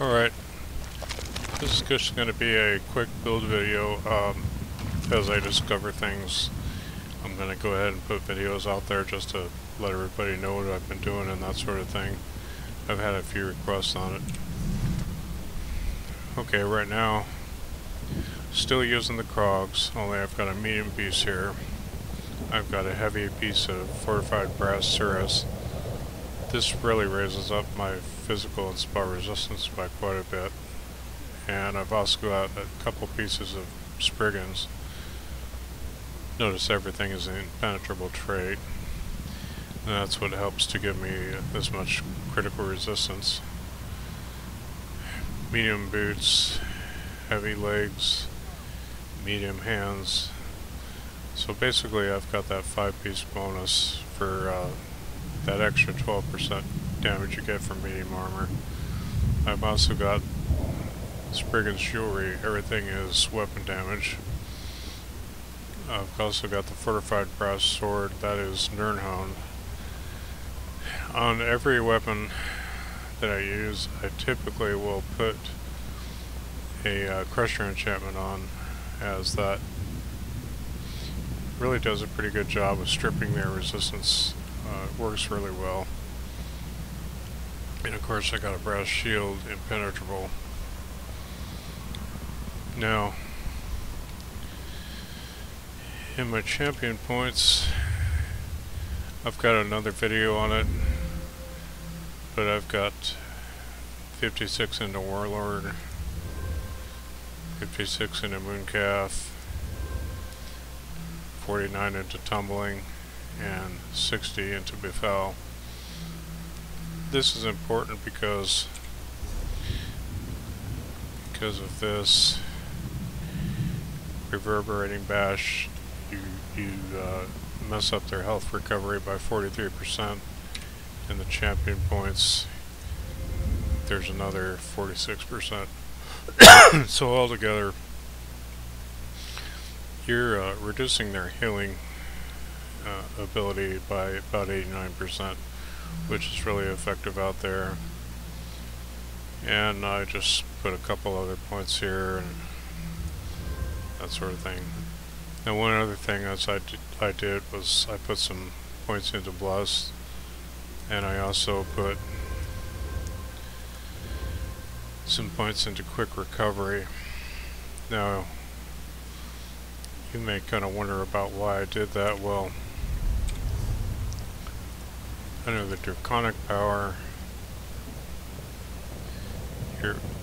Alright, this is just going to be a quick build video. As I discover things, I'm going to go ahead and put videos out there just to let everybody know what I've been doing and that sort of thing. I've had a few requests on it. Okay, right now, still using the Krogs, only I've got a medium piece here. I've got a heavy piece of Fortified Brass Cirrus. This really raises up my physical and spot resistance by quite a bit. And I've also got a couple pieces of Spriggans. Notice everything is an impenetrable trait. And that's what helps to give me this much critical resistance. Medium boots, heavy legs, medium hands. So basically I've got that 5-piece bonus for that extra 12% damage you get from medium armor. I've also got Spriggan's jewelry. Everything is weapon damage. I've also got the Fortified Brass sword. That is Nirnhound. On every weapon that I use, I typically will put a Crusher enchantment on, as that really does a pretty good job of stripping their resistance. It works really well. And of course I got a brass shield, impenetrable. Now, in my champion points, I've got another video on it, but I've got 56 into Warlord, 56 into Mooncalf, 49 into Tumbling, and 60 into Befell. This is important because of this reverberating bash. You mess up their health recovery by 43%. In the champion points, there's another 46%. So altogether, you're reducing their healing ability by about 89%, which is really effective out there. And I just put a couple other points here and that sort of thing. And one other thing I did was I put some points into Bless, and I also put some points into Quick Recovery. Now, you may kind of wonder about why I did that. Well, under the Draconic power,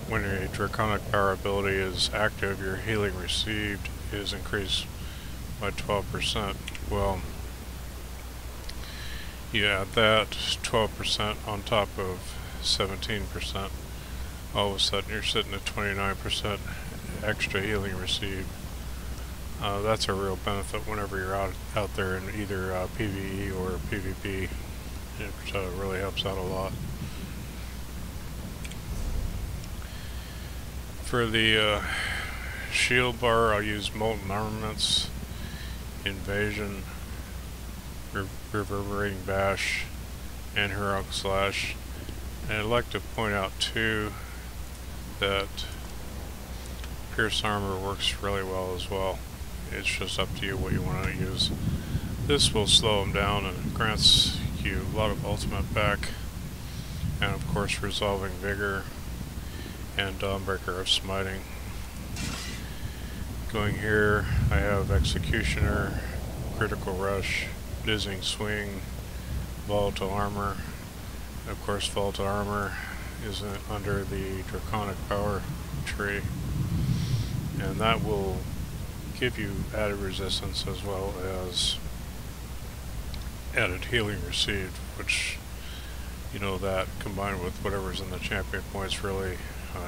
when a Draconic power ability is active, your healing received is increased by 12%. Well, you add that 12% on top of 17%. All of a sudden you're sitting at 29% extra healing received. That's a real benefit whenever you're out there in either PvE or PvP. It really helps out a lot. For the shield bar, I'll use Molten Armaments, Invasion, Reverberating Bash, and Heroic Slash. And I'd like to point out too that Pierce Armor works really well as well. It's just up to you what you want to use. This will slow them down and grants you a lot of ultimate back, and of course Resolving Vigor and Dawnbreaker of Smiting. Going here, I have Executioner, Critical Rush, Dizzying Swing, Volatile Armor. Of course, Volatile Armor is under the Draconic power tree, and that will give you added resistance as well as added healing received, which, you know, that combined with whatever's in the champion points really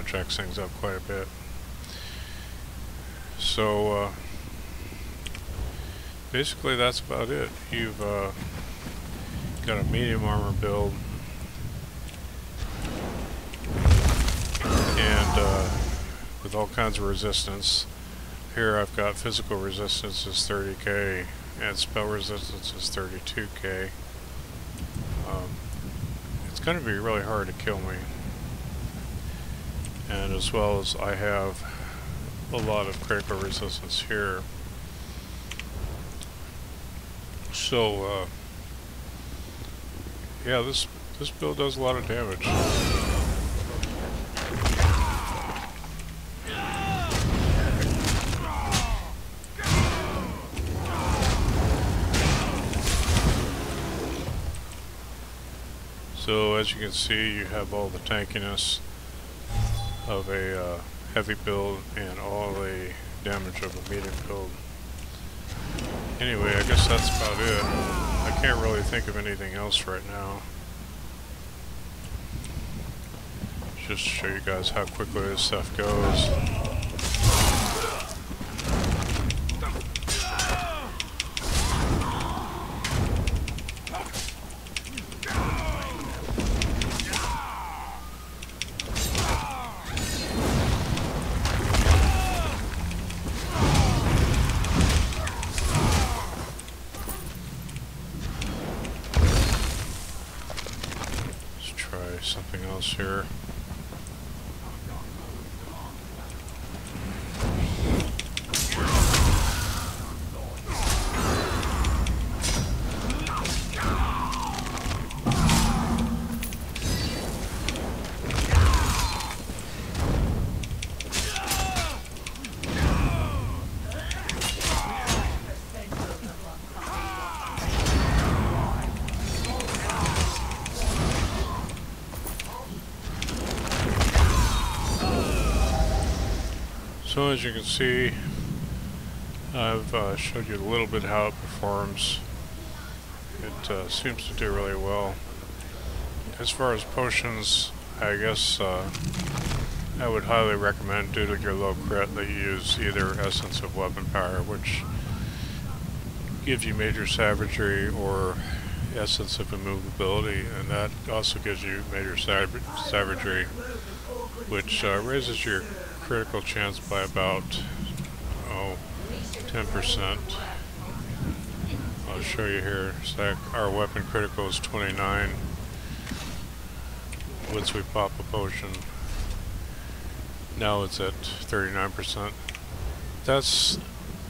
jacks things up quite a bit. So basically that's about it. You've got a medium armor build, and with all kinds of resistance. Here I've got physical resistance is 30k and spell resistance is 32k. It's going to be really hard to kill me. and as well as I have a lot of critical resistance here. So yeah, this build does a lot of damage. So as you can see, you have all the tankiness of a heavy build and all the damage of a medium build. Anyway, I guess that's about it. I can't really think of anything else right now. Just to show you guys how quickly this stuff goes. Something else here. So as you can see, I've showed you a little bit how it performs. It seems to do really well. As far as potions, I guess I would highly recommend, due to your low crit, that you use either Essence of Weapon Power, which gives you major savagery, or Essence of Immovability, and that also gives you major savagery, which raises your critical chance by about 10%. I'll show you here. So our weapon critical is 29 once we pop a potion. Now it's at 39%. That's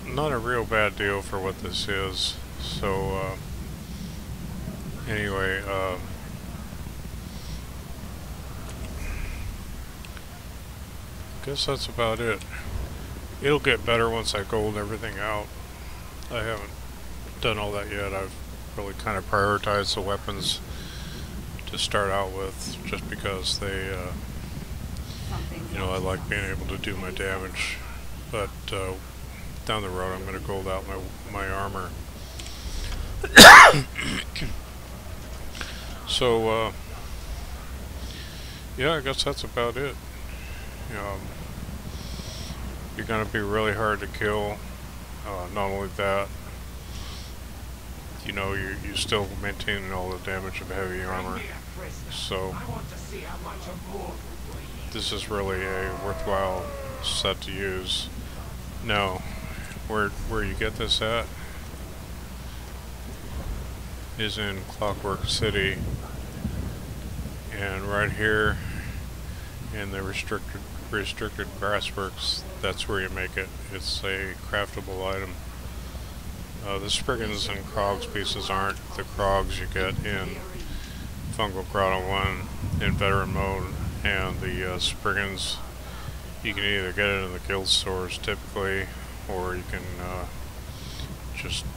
not a real bad deal for what this is. So anyway, guess that's about it. It'll get better once I gold everything out. I haven't done all that yet. I've really kind of prioritized the weapons to start out with, just because they, you know, I like being able to do my damage. But down the road, I'm going to gold out my armor. So yeah, I guess that's about it. You're going to be really hard to kill. Not only that, you know, you're still maintaining all the damage of heavy armor. So this is really a worthwhile set to use. Now, where you get this at is in Clockwork City, and right here in the restricted brassworks, that's where you make it. It's a craftable item. The Spriggans and Krogs pieces aren't. The Krogs you get in Fungal Grotto 1 in veteran mode, and the Spriggans you can either get it in the guild stores typically, or you can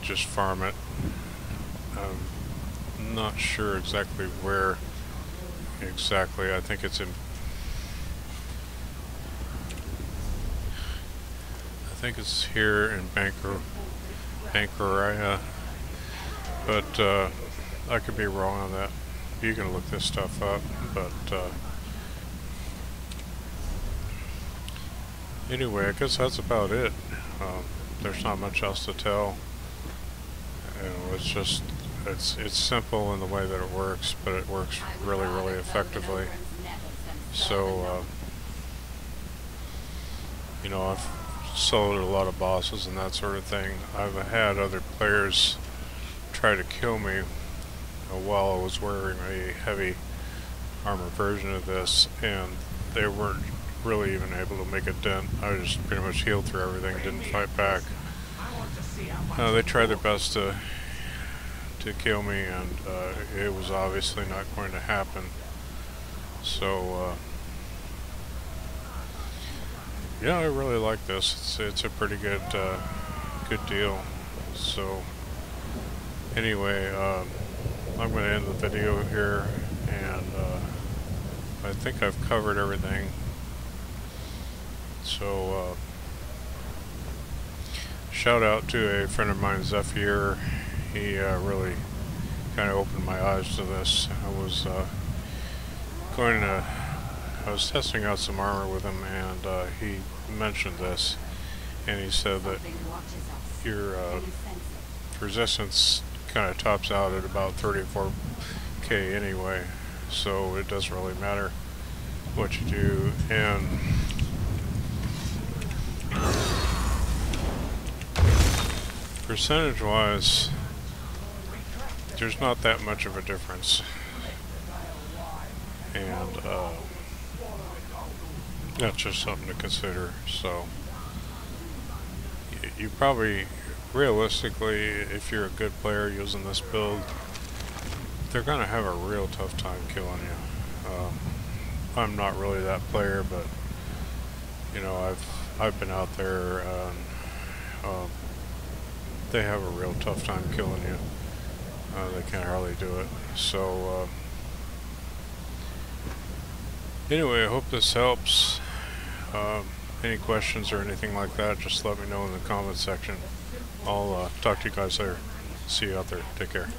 just farm it. I'm not sure exactly where exactly. I think it's in, I think it's here in Bankaraya, but I could be wrong on that. You can look this stuff up, but anyway, I guess that's about it. There's not much else to tell. You know, it's just it's simple in the way that it works, but it works really, really effectively. So you know, I've soloed a lot of bosses and that sort of thing. I've had other players try to kill me while I was wearing a heavy armor version of this, and they weren't really even able to make a dent. I just pretty much healed through everything, didn't fight back. They tried their best to kill me, and it was obviously not going to happen. So yeah, I really like this. It's a pretty good deal. So anyway, I'm going to end the video here, and I think I've covered everything. So shout out to a friend of mine, Zephyr. He really kind of opened my eyes to this. I was testing out some armor with him, and he mentioned this, and he said that your resistance kind of tops out at about 34k anyway, so it doesn't really matter what you do. And percentage wise, there's not that much of a difference, and that's just something to consider. So you probably, realistically, if you're a good player using this build, they're gonna have a real tough time killing you. I'm not really that player, but you know, I've been out there, and they have a real tough time killing you. They can't hardly do it. So anyway, I hope this helps. Any questions or anything like that, just let me know in the comment section. I'll talk to you guys later. See you out there. Take care.